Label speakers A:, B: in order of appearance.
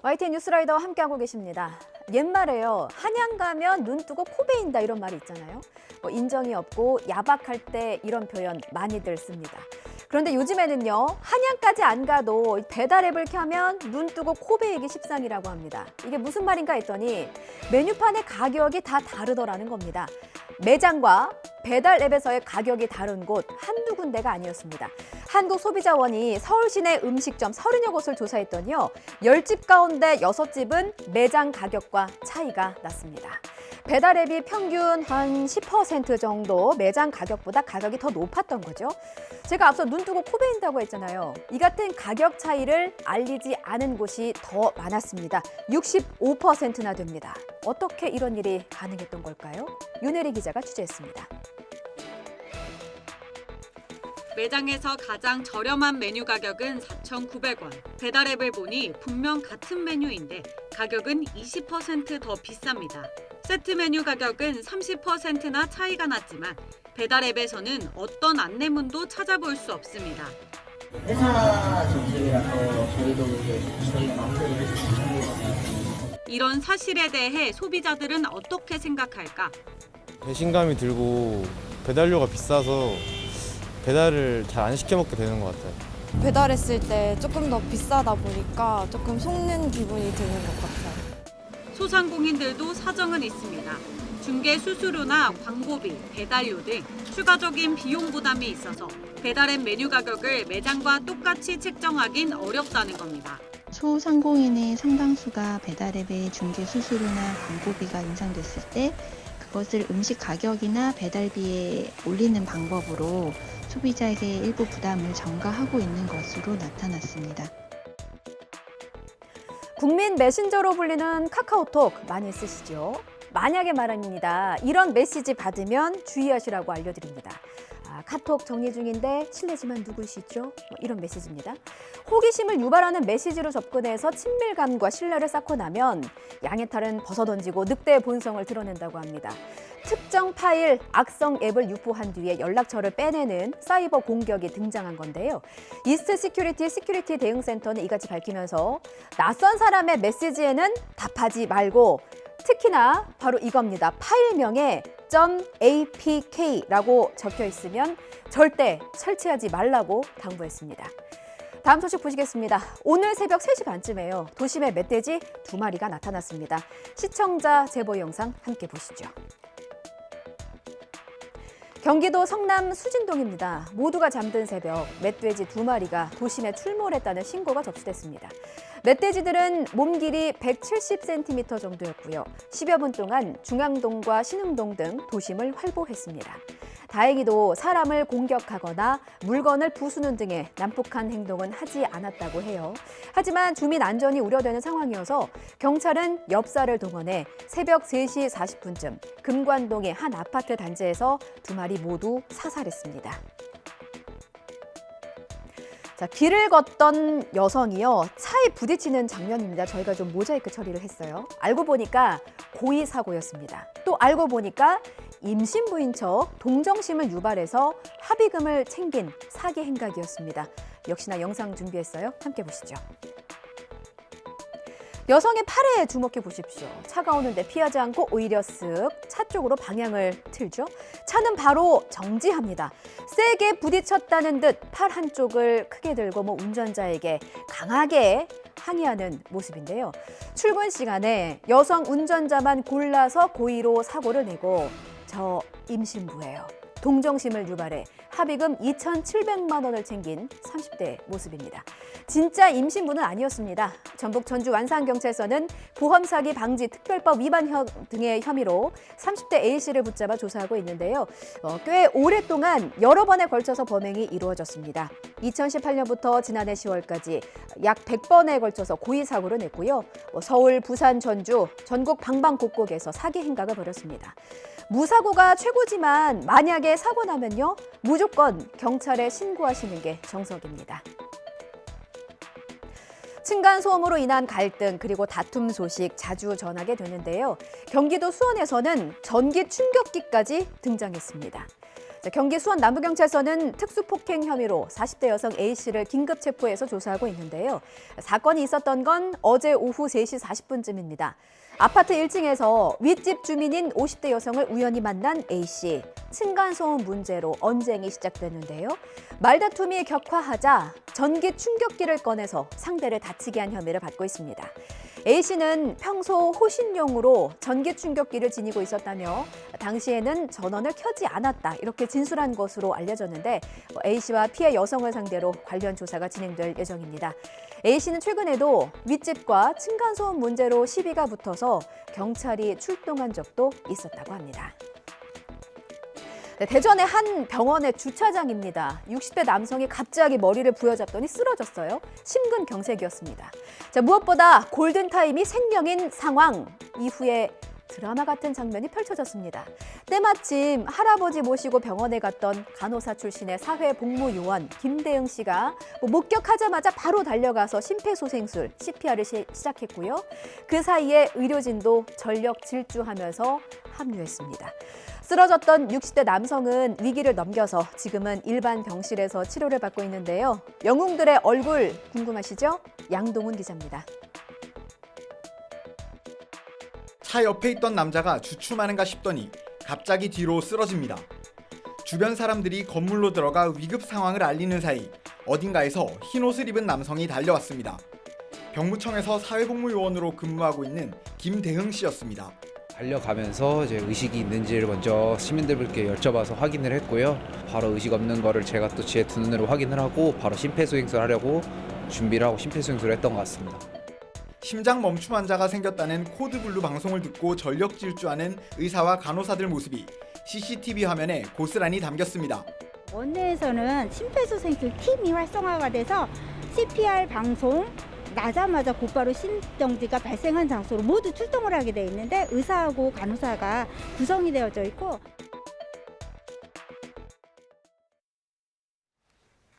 A: YTN 뉴스라이더와 함께하고 계십니다. 옛말에요. 한양 가면 눈 뜨고 코 베인다 이런 말이 있잖아요. 인정이 없고 야박할 때 이런 표현 많이들 씁니다. 그런데 요즘에는요. 한양까지 안 가도 배달 앱을 켜면 눈 뜨고 코 베이기 십상이라고 합니다. 이게 무슨 말인가 했더니 메뉴판의 가격이 다 다르더라는 겁니다. 매장과 배달 앱에서의 가격이 다른 곳 한두 군데가 아니었습니다. 한국소비자원이 서울 시내 음식점 30여 곳을 조사했더니요. 10집 가운데 6집은 매장 가격과 차이가 났습니다. 배달 앱이 평균 한 10% 정도 매장 가격보다 가격이 더 높았던 거죠. 제가 앞서 눈 뜨고 코 베인다고 했잖아요. 이 같은 가격 차이를 알리지 않은 곳이 더 많았습니다. 65%나 됩니다. 어떻게 이런 일이 가능했던 걸까요? 윤혜리 기자가 취재했습니다.
B: 매장에서 가장 저렴한 메뉴 가격은 4,900원. 배달 앱을 보니 분명 같은 메뉴인데 가격은 20% 더 비쌉니다. 세트 메뉴 가격은 30%나 차이가 났지만 배달 앱에서는 어떤 안내문도 찾아볼 수 없습니다.
C: 회사 정책이라서 저희도 이제 저희가 마음대로 해서 주는 거거든요.
B: 이런 사실에 대해 소비자들은 어떻게 생각할까?
D: 배신감이 들고 배달료가 비싸서 배달을 잘 안 시켜 먹게 되는 것 같아요.
E: 배달했을 때 조금 더 비싸다 보니까 조금 속는 기분이 드는 것 같아요.
B: 소상공인들도 사정은 있습니다. 중개 수수료나 광고비, 배달료 등 추가적인 비용 부담이 있어서 배달앱 메뉴 가격을 매장과 똑같이 책정하긴 어렵다는 겁니다.
F: 소상공인의 상당수가 배달앱의 중개 수수료나 광고비가 인상됐을 때 그것을 음식 가격이나 배달비에 올리는 방법으로 소비자에게 일부 부담을 전가하고 있는 것으로 나타났습니다.
A: 국민 메신저로 불리는 카카오톡 많이 쓰시죠? 만약에 말입니다. 이런 메시지 받으면 주의하시라고 알려드립니다. 카톡 정리 중인데 실례지만 누구시죠? 이런 메시지입니다. 호기심을 유발하는 메시지로 접근해서 친밀감과 신뢰를 쌓고 나면 양의 탈은 벗어던지고 늑대의 본성을 드러낸다고 합니다. 특정 파일, 악성 앱을 유포한 뒤에 연락처를 빼내는 사이버 공격이 등장한 건데요. 이스트 시큐리티 대응센터는 이같이 밝히면서 낯선 사람의 메시지에는 답하지 말고 특히나 바로 이겁니다. 파일명에 .apk라고 적혀 있으면 절대 설치하지 말라고 당부했습니다. 다음 소식 보시겠습니다. 오늘 새벽 3시 반쯤에요. 도심에 멧돼지 2마리가 나타났습니다. 시청자 제보 영상 함께 보시죠. 경기도 성남 수진동입니다. 모두가 잠든 새벽 멧돼지 2마리가 도심에 출몰했다는 신고가 접수됐습니다. 멧돼지들은 몸 길이 170cm 정도였고요. 10여 분 동안 중앙동과 신흥동 등 도심을 활보했습니다. 다행히도 사람을 공격하거나 물건을 부수는 등의 난폭한 행동은 하지 않았다고 해요. 하지만 주민 안전이 우려되는 상황이어서 경찰은 엽사를 동원해 새벽 3시 40분쯤 금관동의 한 아파트 단지에서 2마리 모두 사살했습니다. 자, 길을 걷던 여성이요. 차에 부딪히는 장면입니다. 저희가 좀 모자이크 처리를 했어요. 알고 보니까 고의 사고였습니다. 또 알고 보니까 임신부인 척 동정심을 유발해서 합의금을 챙긴 사기 행각이었습니다. 역시나 영상 준비했어요. 함께 보시죠. 여성의 팔에 주목해 보십시오. 차가 오는데 피하지 않고 오히려 쓱 차 쪽으로 방향을 틀죠. 차는 바로 정지합니다. 세게 부딪혔다는 듯 팔 한쪽을 크게 들고 운전자에게 강하게 항의하는 모습인데요. 출근 시간에 여성 운전자만 골라서 고의로 사고를 내고 저 임신부예요. 동정심을 유발해 합의금 2,700만 원을 챙긴 30대 모습입니다. 진짜 임신부는 아니었습니다. 전북 전주 완산경찰서는 보험사기 방지 특별법 위반 등의 혐의로 30대 A씨를 붙잡아 조사하고 있는데요. 꽤 오랫동안 여러 번에 걸쳐서 범행이 이루어졌습니다. 2018년부터 지난해 10월까지 약 100번에 걸쳐서 고의 사고를 냈고요. 서울, 부산, 전주, 전국 방방곡곡에서 사기 행각을 벌였습니다. 무사고가 최고지만 만약에 사고 나면요. 무조건 경찰에 신고하시는 게 정석입니다. 층간소음으로 인한 갈등 그리고 다툼 소식 자주 전하게 되는데요. 경기도 수원에서는 전기 충격기까지 등장했습니다. 경기 수원 남부경찰서는 특수폭행 혐의로 40대 여성 A씨를 긴급 체포해서 조사하고 있는데요. 사건이 있었던 건 어제 오후 3시 40분쯤입니다. 아파트 1층에서 윗집 주민인 50대 여성을 우연히 만난 A씨. 층간소음 문제로 언쟁이 시작됐는데요. 말다툼이 격화하자 전기 충격기를 꺼내서 상대를 다치게 한 혐의를 받고 있습니다. A씨는 평소 호신용으로 전기 충격기를 지니고 있었다며 당시에는 전원을 켜지 않았다 이렇게 진술한 것으로 알려졌는데 A씨와 피해 여성을 상대로 관련 조사가 진행될 예정입니다. A씨는 최근에도 윗집과 층간소음 문제로 시비가 붙어서 경찰이 출동한 적도 있었다고 합니다. 네, 대전의 한 병원의 주차장입니다. 60대 남성이 갑자기 머리를 부여잡더니 쓰러졌어요. 심근경색이었습니다. 자, 무엇보다 골든타임이 생명인 상황. 이후에 드라마 같은 장면이 펼쳐졌습니다. 때마침 할아버지 모시고 병원에 갔던 간호사 출신의 사회복무요원 김대응 씨가 목격하자마자 바로 달려가서 심폐소생술 CPR을 시작했고요. 그 사이에 의료진도 전력 질주하면서 합류했습니다. 쓰러졌던 60대 남성은 위기를 넘겨서 지금은 일반 병실에서 치료를 받고 있는데요. 영웅들의 얼굴 궁금하시죠? 양동훈 기자입니다.
G: 차 옆에 있던 남자가 주춤하는가 싶더니 갑자기 뒤로 쓰러집니다. 주변 사람들이 건물로 들어가 위급 상황을 알리는 사이 어딘가에서 흰 옷을 입은 남성이 달려왔습니다. 병무청에서 사회복무요원으로 근무하고 있는 김대흥 씨였습니다.
H: 달려가면서 이제 의식이 있는지를 먼저 시민들께 여쭤봐서 확인을 했고요. 바로 의식 없는 거를 제가 또 제 두 눈으로 확인을 하고 바로 심폐소생술 하려고 준비를 하고 심폐소생술을 했던 것 같습니다.
G: 심장 멈춤 환자가 생겼다는 코드블루 방송을 듣고 전력 질주하는 의사와 간호사들 모습이 CCTV 화면에 고스란히 담겼습니다.
I: 원내에서는 심폐소생술 팀이 활성화가 돼서 CPR 방송 나자마자 곧바로 심정지가 발생한 장소로 모두 출동을 하게 돼 있는데 의사하고 간호사가 구성이 되어져 있고